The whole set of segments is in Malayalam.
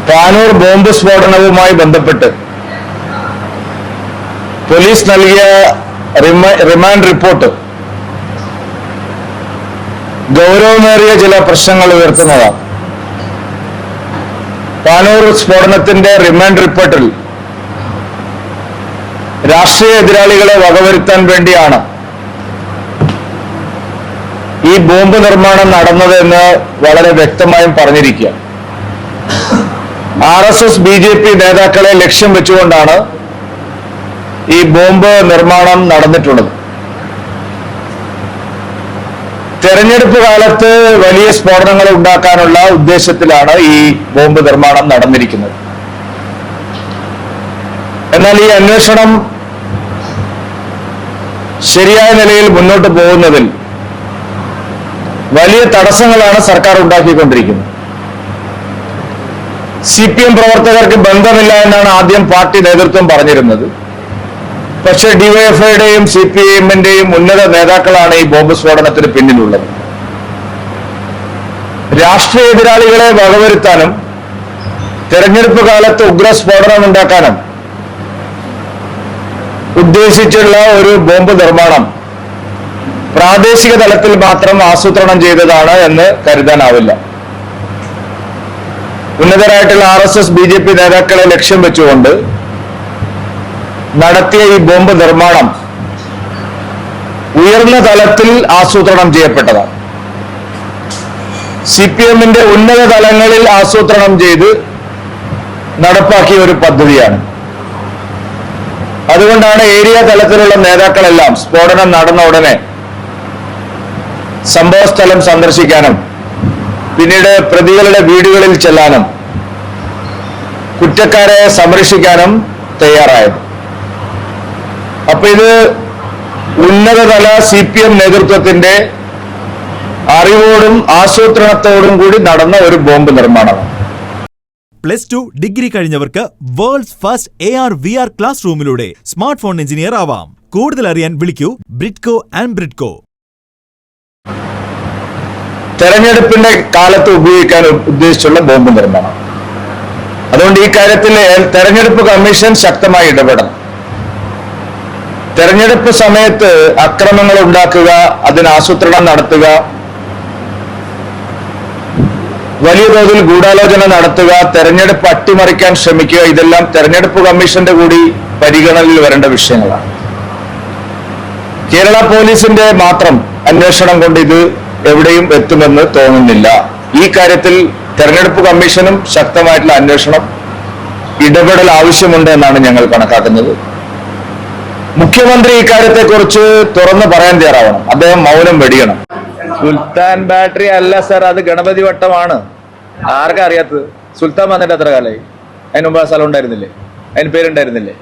പാനൂർ ബോംബ് സ്ഫോടനവുമായി ബന്ധപ്പെട്ട് പോലീസ് നൽകിയ റിമാൻഡ് റിപ്പോർട്ട് ഗൗരവമേറിയ ചില പ്രശ്നങ്ങൾ ഉയർത്തുന്നതാണ്. പാനൂർ സ്ഫോടനത്തിന്റെ റിമാൻഡ് റിപ്പോർട്ടിൽ രാഷ്ട്രീയ എതിരാളികളെ വകവരുത്താൻ വേണ്ടിയാണ് ഈ ബോംബ് നിർമ്മാണം നടന്നതെന്ന് വളരെ വ്യക്തമായും പറഞ്ഞിരിക്കുക. RSS BJP നേതാക്കളെ ലക്ഷ്യം വെച്ചുകൊണ്ടാണ് ഈ ബോംബ് നിർമ്മാണം നടന്നിട്ടുള്ളത്. തെരഞ്ഞെടുപ്പ് കാലത്ത് വലിയ സ്ഫോടനങ്ങൾ ഉണ്ടാക്കാനുള്ള ഉദ്ദേശത്തിലാണ് ഈ ബോംബ് നിർമ്മാണം നടന്നിരിക്കുന്നത്. എന്നാൽ ഈ അന്വേഷണം ശരിയായ നിലയിൽ മുന്നോട്ട് പോകുന്നതിൽ വലിയ തടസ്സങ്ങളാണ് സർക്കാർ ഉണ്ടാക്കിക്കൊണ്ടിരിക്കുന്നത്. CPM പ്രവർത്തകർക്ക് ബന്ധമില്ല എന്നാണ് ആദ്യം പാർട്ടി നേതൃത്വം പറഞ്ഞിരുന്നത്. പക്ഷേ DYFIയുടെയും CPIMന്റെയും ഉന്നത നേതാക്കളാണ് ഈ ബോംബ് സ്ഫോടനത്തിന് പിന്നിലുള്ളത്. രാഷ്ട്രീയ എതിരാളികളെ വകവരുത്താനും തെരഞ്ഞെടുപ്പ് കാലത്ത് ഉഗ്ര സ്ഫോടനം ഉണ്ടാക്കാനും ഉദ്ദേശിച്ചുള്ള ഒരു ബോംബ് നിർമ്മാണം പ്രാദേശിക തലത്തിൽ മാത്രം ആസൂത്രണം ചെയ്തതാണ് എന്ന് കരുതാനാവില്ല. ഉന്നതരായിട്ടുള്ള RSS BJP നേതാക്കളെ ലക്ഷ്യം വെച്ചുകൊണ്ട് നടത്തിയ ഈ ബോംബ് നിർമ്മാണം ഉയർന്ന തലത്തിൽ ആസൂത്രണം ചെയ്യപ്പെട്ടതാണ്. CPMന്റെ ഉന്നത തലങ്ങളിൽ ആസൂത്രണം ചെയ്ത് നടപ്പാക്കിയ ഒരു പദ്ധതിയാണ്. അതുകൊണ്ടാണ് ഏരിയ തലത്തിലുള്ള നേതാക്കളെല്ലാം സ്ഫോടനം നടന്ന ഉടനെ സംഭവസ്ഥലം സന്ദർശിക്കാനും പിന്നീട് പ്രതികളുടെ വീടുകളിൽ ചെല്ലാനും കുറ്റക്കാരെ സംരക്ഷിക്കാനും തയ്യാറായത്. അപ്പൊ ഇത് ഉന്നതതല CPM നേതൃത്വത്തിന്റെ അറിവോടും ആസൂത്രണത്തോടും കൂടി നടന്ന ഒരു ബോംബ് നിർമ്മാണമാണ്. +2 ഡിഗ്രി കഴിഞ്ഞവർക്ക് വേൾഡ്സ് ഫസ്റ്റ് AR/VR ക്ലാസ് റൂമിലൂടെ സ്മാർട്ട് ഫോൺ എഞ്ചിനീയർ ആവാം. കൂടുതൽ അറിയാൻ വിളിക്കൂ ബ്രിഡ്കോ ആൻഡ് ബ്രിഡ്കോ. തെരഞ്ഞെടുപ്പിന്റെ കാലത്ത് ഉപയോഗിക്കാൻ ഉദ്ദേശിച്ചുള്ള ബോംബ് നിർമ്മാണം. അതുകൊണ്ട് ഈ കാര്യത്തിൽ തെരഞ്ഞെടുപ്പ് കമ്മീഷൻ ശക്തമായി ഇടപെടണം. തെരഞ്ഞെടുപ്പ് സമയത്ത് അക്രമങ്ങൾ ഉണ്ടാക്കുക, അതിന് ആസൂത്രണം നടത്തുക, വലിയ തോതിൽ ഗൂഢാലോചന നടത്തുക, തെരഞ്ഞെടുപ്പ് അട്ടിമറിക്കാൻ ശ്രമിക്കുക, ഇതെല്ലാം തെരഞ്ഞെടുപ്പ് കമ്മീഷന്റെ കൂടി പരിഗണനയിൽ വരേണ്ട വിഷയങ്ങളാണ്. കേരള പോലീസിന്റെ മാത്രം അന്വേഷണം കൊണ്ട് ഇത് എവിടെയും എത്തുമെന്ന് തോന്നുന്നില്ല. ഈ കാര്യത്തിൽ തെരഞ്ഞെടുപ്പ് കമ്മീഷനും ശക്തമായിട്ടുള്ള അന്വേഷണം ഇടപെടൽ ആവശ്യമുണ്ട് എന്നാണ് ഞങ്ങൾ കണക്കാക്കുന്നത്. മുഖ്യമന്ത്രി ഇക്കാര്യത്തെക്കുറിച്ച് തുറന്നു പറയാൻ തയ്യാറാവണം. അദ്ദേഹം മൗനം വെടിയണം. സുൽത്താൻ ബാറ്ററി അല്ല സർ, അത് ഗണപതി വട്ടമാണ്. ആർക്കാ അറിയാത്തത്? സുൽത്താൻ വന്നിട്ട് എത്ര കാലമായി? അതിന് മുമ്പ് ആ സ്ഥലം ഉണ്ടായിരുന്നില്ലേ? അതിന് പേരുണ്ടായിരുന്നില്ലേ?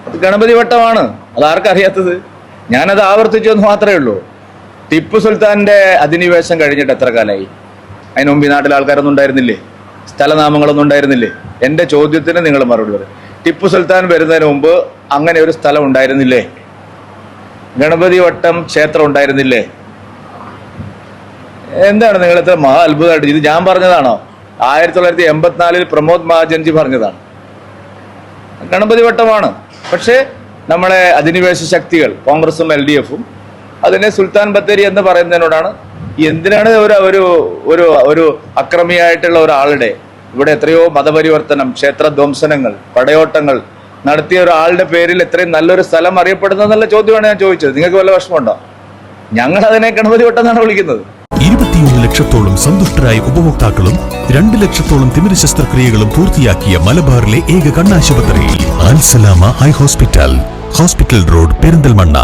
അത് ഗണപതി വട്ടമാണ്. അത് ആർക്കാ അറിയാത്തത്? ഞാനത് ആവർത്തിച്ചു എന്ന് മാത്രമേ ഉള്ളൂ. ടിപ്പു സുൽത്താന്റെ അധിനിവേശം കഴിഞ്ഞിട്ട് എത്ര കാലമായി? അതിന് മുമ്പ് ഈ നാട്ടിൽ ആൾക്കാരൊന്നും ഉണ്ടായിരുന്നില്ലേ? സ്ഥലനാമങ്ങളൊന്നും ഉണ്ടായിരുന്നില്ലേ? എന്റെ ചോദ്യത്തിന് നിങ്ങൾ മറുപടി പറയും. ടിപ്പു സുൽത്താൻ വരുന്നതിന് മുമ്പ് അങ്ങനെ ഒരു സ്ഥലം ഉണ്ടായിരുന്നില്ലേ? ഗണപതി വട്ടം ക്ഷേത്രം ഉണ്ടായിരുന്നില്ലേ? എന്താണ് നിങ്ങൾ ഇത്ര മഹാ അത്ഭുതമായിട്ട്? ഇത് ഞാൻ പറഞ്ഞതാണോ? 1984 പ്രമോദ് മഹാജൻജി പറഞ്ഞതാണ്. ഗണപതി വട്ടമാണ്. പക്ഷേ നമ്മളെ അധിനിവേശ ശക്തികൾ കോൺഗ്രസും LDFും അതിനെ സുൽത്താൻ ബത്തേരി എന്ന് പറയുന്നതിനോടാണ്. എന്തിനാണ് ഒരു അക്രമിയായിട്ടുള്ള ഒരാളുടെ ഇവിടെ എത്രയോ മതപരിവർത്തനം, ക്ഷേത്രധ്വംസനങ്ങൾ, പടയോട്ടങ്ങൾ നടത്തിയ ഒരാളുടെ പേരിൽ എത്രയും നല്ലൊരു സ്ഥലം അറിയപ്പെടുന്നതെന്നുള്ള ചോദ്യമാണ് ഞാൻ ചോദിച്ചത്. നിങ്ങൾക്ക് വല്ല വിഷമമുണ്ടോ? ഞങ്ങൾ അതിനെ ഗണപതി വട്ടം എന്നാണ് വിളിക്കുന്നത്. 21 ലക്ഷത്തോളം സന്തുഷ്ടരായ ഉപഭോക്താക്കളും 2 ലക്ഷത്തോളം തിമിര ശസ്ത്രക്രിയകളും പൂർത്തിയാക്കിയ മലബാറിലെ ഏക കണ്ണാശുപത്രി Al Salama high hospital, hospital road, Perinthalmanna.